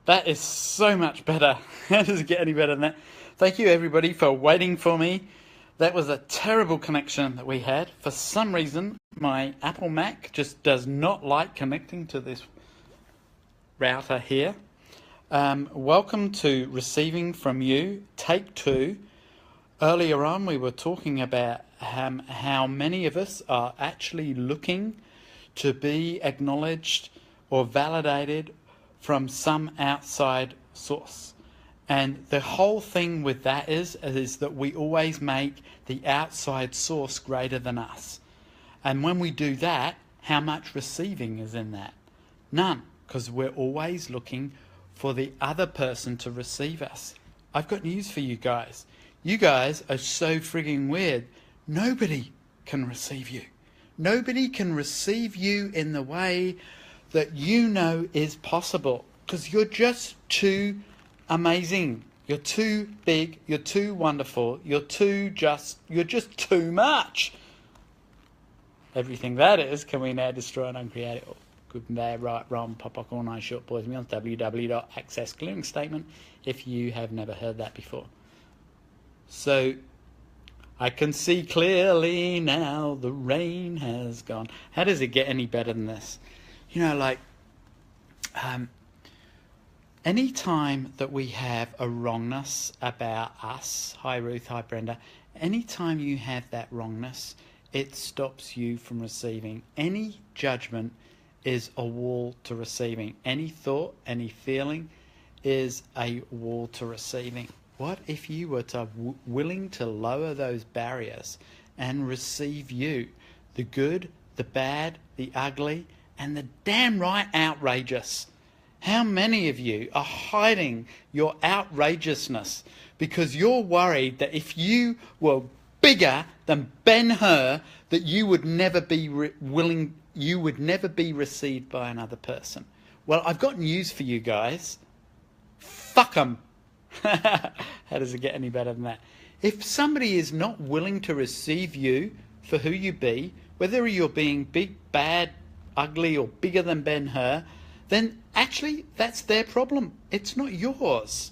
That is so much better. How does it get any better than that? Thank you, everybody, for waiting for me. That was a terrible connection that we had. For some reason, my Apple Mac just does not like connecting to this router here. Welcome to Receiving from You, Take Two. Earlier on, we were talking about how many of us are actually looking to be acknowledged or validated from some outside source. And the whole thing with that is that we always make the outside source greater than us. And when we do that, how much receiving is in that? None, because we're always looking for the other person to receive us. I've got news for you guys. You guys are so frigging weird. Nobody can receive you. Nobody can receive you in the way that you know is possible, because you're just too amazing. You're too big. You're too wonderful. You're just too much. Everything that is, can we now destroy and uncreate it all? Good and bad, right, wrong, pop, all nice, short, boys, meals, www.access clearing statement, if you have never heard that before. So, I can see clearly now the rain has gone. How does it get any better than this? You know, like, any time that we have a wrongness about us, hi Ruth, hi Brenda, any time you have that wrongness, it stops you from receiving. Any judgment is a wall to receiving. Any thought, any feeling is a wall to receiving. What if you were to willing to lower those barriers and receive you, the good, the bad, the ugly, and the damn right outrageous? How many of you are hiding your outrageousness because you're worried that if you were bigger than Ben-Hur, that you would never be you would never be received by another person? Well, I've got news for you guys. Fuck 'em. How does it get any better than that? If somebody is not willing to receive you for who you be, whether you're being big, bad, ugly, or bigger than Ben-Hur, then actually that's their problem. It's not yours.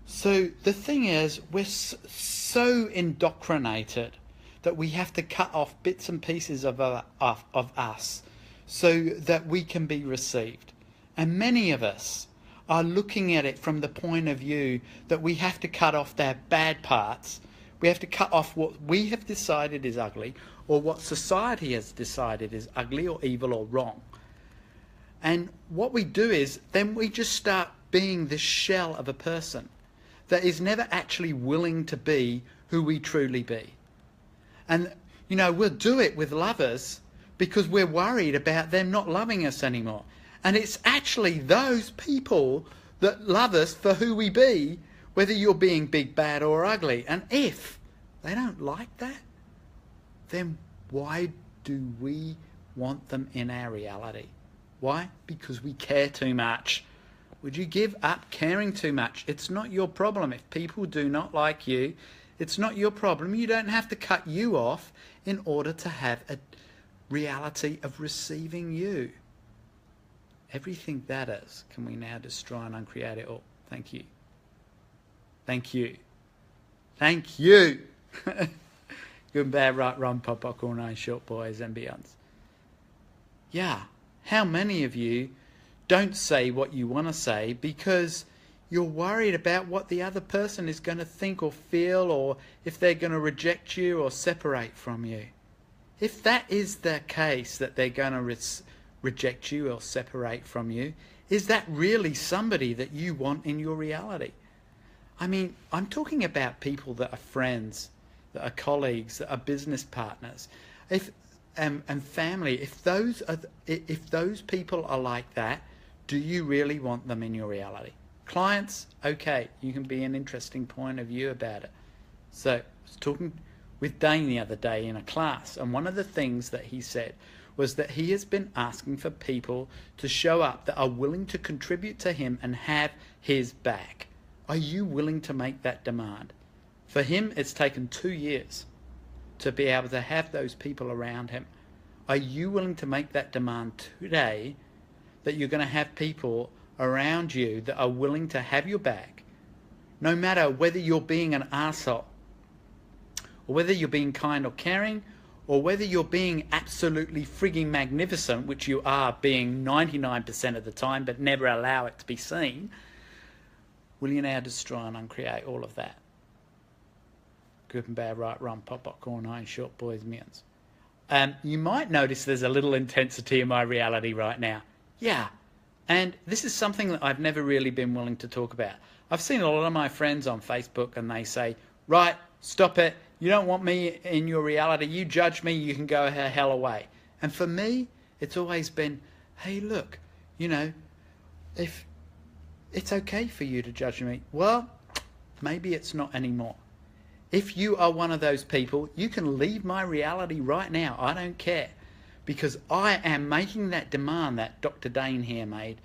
So the thing is, we're so indoctrinated that we have to cut off bits and pieces of us so that we can be received. And many of us are looking at it from the point of view that we have to cut off their bad parts. We have to cut off what we have decided is ugly, or what society has decided is ugly or evil or wrong. And what we do is then we just start being this shell of a person that is never actually willing to be who we truly be. And, you know, we'll do it with lovers because we're worried about them not loving us anymore. And it's actually those people that love us for who we be, whether you're being big, bad or ugly. And if they don't like that, then why do we want them in our reality? Why? Because we care too much. Would you give up caring too much? It's not your problem. If people do not like you, it's not your problem. You don't have to cut you off in order to have a reality of receiving you. Everything that is, can we now destroy and uncreate it all? Thank you. Thank you. Thank you. Good and bad, right, wrong, pop, all nice, short, boys and beyonds. Yeah. How many of you don't say what you want to say because you're worried about what the other person is going to think or feel, or if they're going to reject you or separate from you? If that is the case, that they're going to reject you or separate from you, is that really somebody that you want in your reality? I mean, I'm talking about people that are friends, that are colleagues, that are business partners. And family, if those people are like that, do you really want them in your reality? Clients, okay, you can be an interesting point of view about it. So I was talking with Dane the other day in a class, and one of the things that he said was that he has been asking for people to show up that are willing to contribute to him and have his back. Are you willing to make that demand? For him, it's taken 2 years to be able to have those people around him. Are you willing to make that demand today, that you're going to have people around you that are willing to have your back, no matter whether you're being an arsehole, or whether you're being kind or caring, or whether you're being absolutely frigging magnificent, which you are being 99% of the time, but never allow it to be seen. Will you now destroy and uncreate all of that? Good and bad, right, wrong, pop, popcorn, iron, short, boys, millions. You might notice there's a little intensity in my reality right now. Yeah, and this is something that I've never really been willing to talk about. I've seen a lot of my friends on Facebook and they say, right, stop it. You don't want me in your reality. You judge me, you can go hell away. And for me, it's always been, hey, look, you know, if it's okay for you to judge me, well, maybe it's not anymore. If you are one of those people, you can leave my reality right now. I don't care. Because I am making that demand that Dr. Dane here made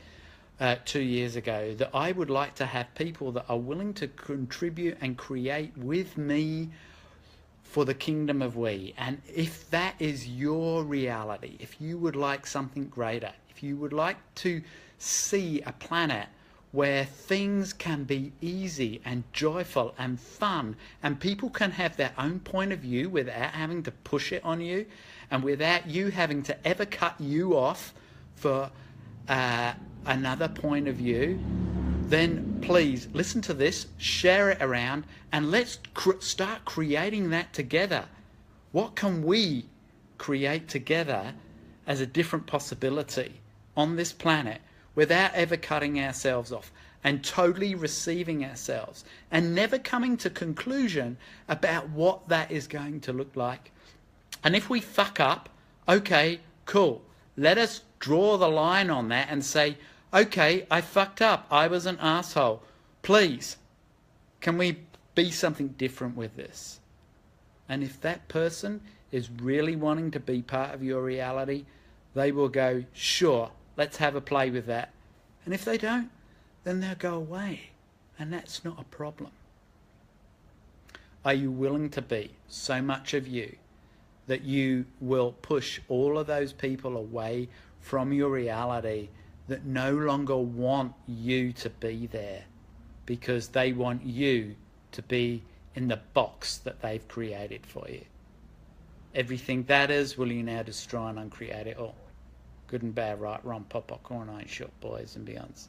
2 years ago, that I would like to have people that are willing to contribute and create with me for the kingdom of we. And if that is your reality, if you would like something greater, if you would like to see a planet where things can be easy and joyful and fun, and people can have their own point of view without having to push it on you, and without you having to ever cut you off for another point of view, then please listen to this, share it around, and let's start creating that together. What can we create together as a different possibility on this planet without ever cutting ourselves off and totally receiving ourselves and never coming to conclusion about what that is going to look like? And if we fuck up, okay, cool. Let us draw the line on that and say, okay, I fucked up. I was an asshole. Please, can we be something different with this? And if that person is really wanting to be part of your reality, they will go, sure, let's have a play with that. And if they don't, then they'll go away. And that's not a problem. Are you willing to be so much of you that you will push all of those people away from your reality that no longer want you to be there because they want you to be in the box that they've created for you? Everything that is, will you now destroy and uncreate it all? Good and bad, right, wrong, pop, popcorn, iron, short, boys and beyonds.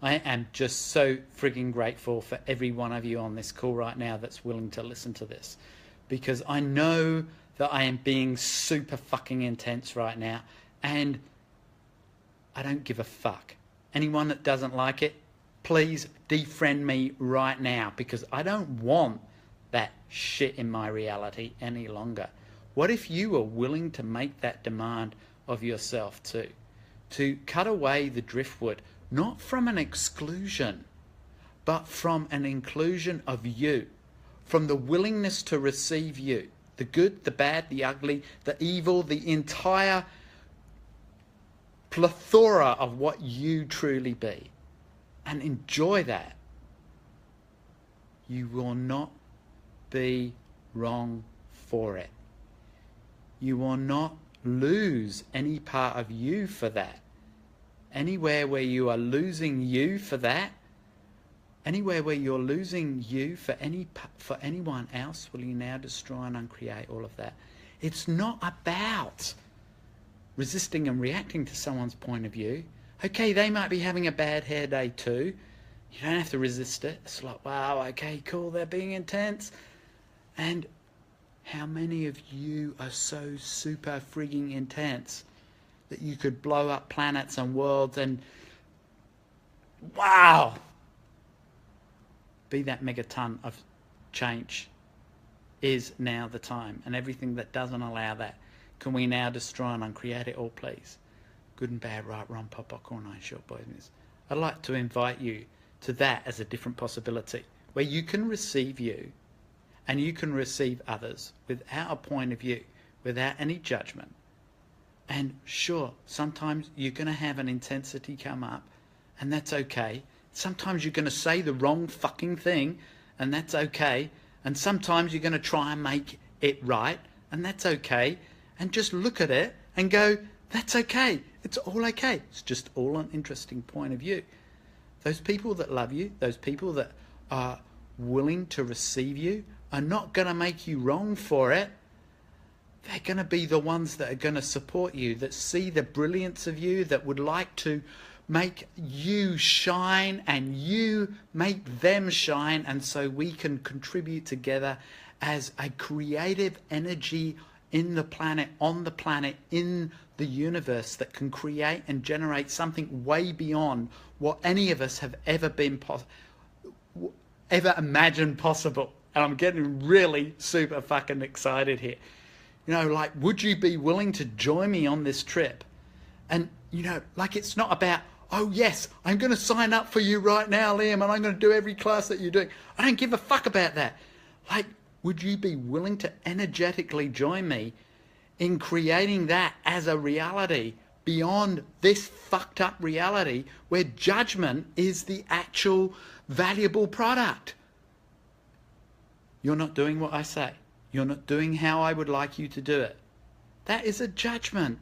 I am just so frigging grateful for every one of you on this call right now that's willing to listen to this, because I know that I am being super fucking intense right now, and I don't give a fuck. Anyone that doesn't like it, please defriend me right now, because I don't want that shit in my reality any longer. What if you were willing to make that demand of yourself too? To cut away the driftwood, not from an exclusion, but from an inclusion of you, from the willingness to receive you, the good, the bad, the ugly, the evil, the entire plethora of what you truly be, and enjoy that. You will not be wrong for it. You will not lose any part of you for that. Anywhere where you are losing you for that, anywhere where you're losing you for anyone else, will you now destroy and uncreate all of that? It's not about resisting and reacting to someone's point of view. Okay, they might be having a bad hair day too. You don't have to resist it. It's like, wow, okay, cool, they're being intense. And how many of you are so super frigging intense that you could blow up planets and worlds and, wow, be that megaton of change? Is now the time. And everything that doesn't allow that, can we now destroy and uncreate it all, please? Good and bad, right, wrong, pop, popcorn, iron, short, boys, miss. I'd like to invite you to that as a different possibility, where you can receive you and you can receive others without a point of view, without any judgment. And sure, sometimes you're going to have an intensity come up, and that's okay. Sometimes you're going to say the wrong fucking thing, and that's okay. And sometimes you're going to try and make it right, and that's okay. And just look at it and go, that's okay. It's all okay. It's just all an interesting point of view. Those people that love you, those people that are willing to receive you, are not going to make you wrong for it. They're going to be the ones that are going to support you, that see the brilliance of you, that would like to make you shine and you make them shine, and so we can contribute together as a creative energy in the planet, on the planet, in the universe, that can create and generate something way beyond what any of us have ever been ever imagined possible. And I'm getting really super fucking excited here. You know, like, would you be willing to join me on this trip? And, you know, like, it's not about, oh yes, I'm going to sign up for you right now, Liam, and I'm going to do every class that you're doing. I don't give a fuck about that. Like, would you be willing to energetically join me in creating that as a reality beyond this fucked up reality where judgment is the actual valuable product? You're not doing what I say. You're not doing how I would like you to do it. That is a judgment.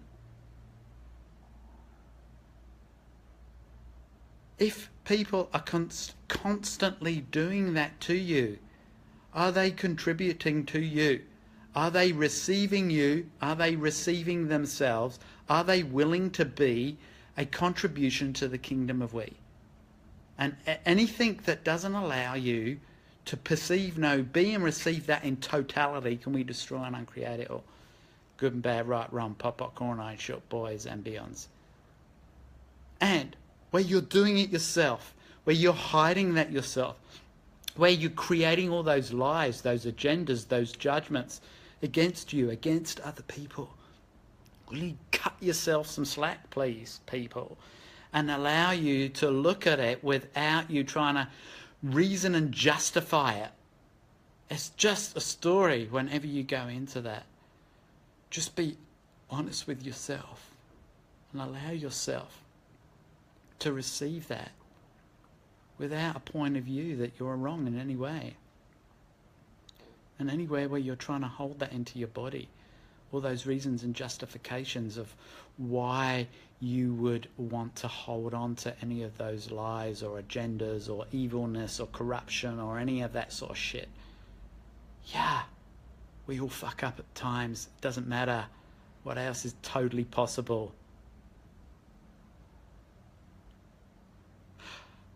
If people are constantly doing that to you, are they contributing to you? Are they receiving you? Are they receiving themselves? Are they willing to be a contribution to the kingdom of we? And anything that doesn't allow you to perceive, know, be and receive that in totality, can we destroy and uncreate it all? Good and bad, right, wrong, pop, popcorn, iron, short boys and beyonds. And where you're doing it yourself, where you're hiding that yourself, where you're creating all those lies, those agendas, those judgments against you, against other people. Will you cut yourself some slack, please, people, and allow you to look at it without you trying to reason and justify it? It's just a story whenever you go into that. Just be honest with yourself and allow yourself to receive that without a point of view that you're wrong in any way. And anywhere where you're trying to hold that into your body, all those reasons and justifications of why you would want to hold on to any of those lies or agendas or evilness or corruption or any of that sort of shit. Yeah, we all fuck up at times. It doesn't matter. What else is totally possible?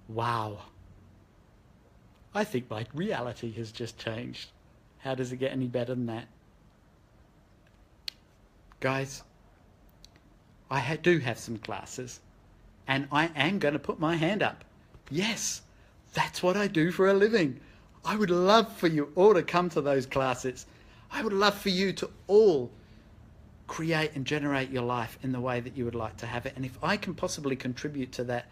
Wow. I think my reality has just changed. How does it get any better than that? Guys, I do have some classes, and I am going to put my hand up. Yes, that's what I do for a living. I would love for you all to come to those classes. I would love for you to all create and generate your life in the way that you would like to have it. And if I can possibly contribute to that,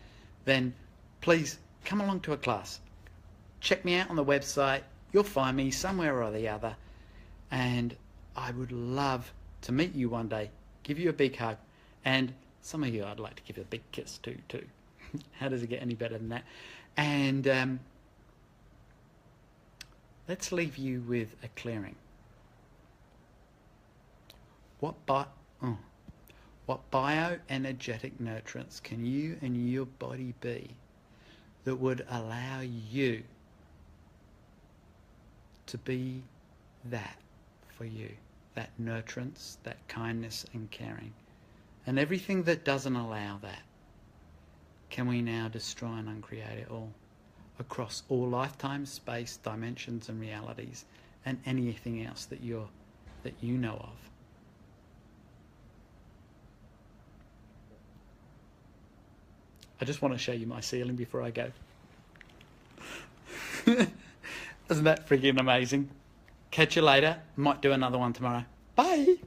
then please come along to a class. Check me out on the website. You'll find me somewhere or the other. And I would love to meet you one day, give you a big hug. And some of you I'd like to give a big kiss to too. How does it get any better than that? And let's leave you with a clearing. What bioenergetic nurturance can you and your body be that would allow you to be that for you? That nurturance, that kindness and caring. And everything that doesn't allow that, can we now destroy and uncreate it all? Across all lifetimes, space, dimensions and realities, and anything else that you know of. I just want to show you my ceiling before I go. Isn't that freaking amazing? Catch you later. Might do another one tomorrow. Bye.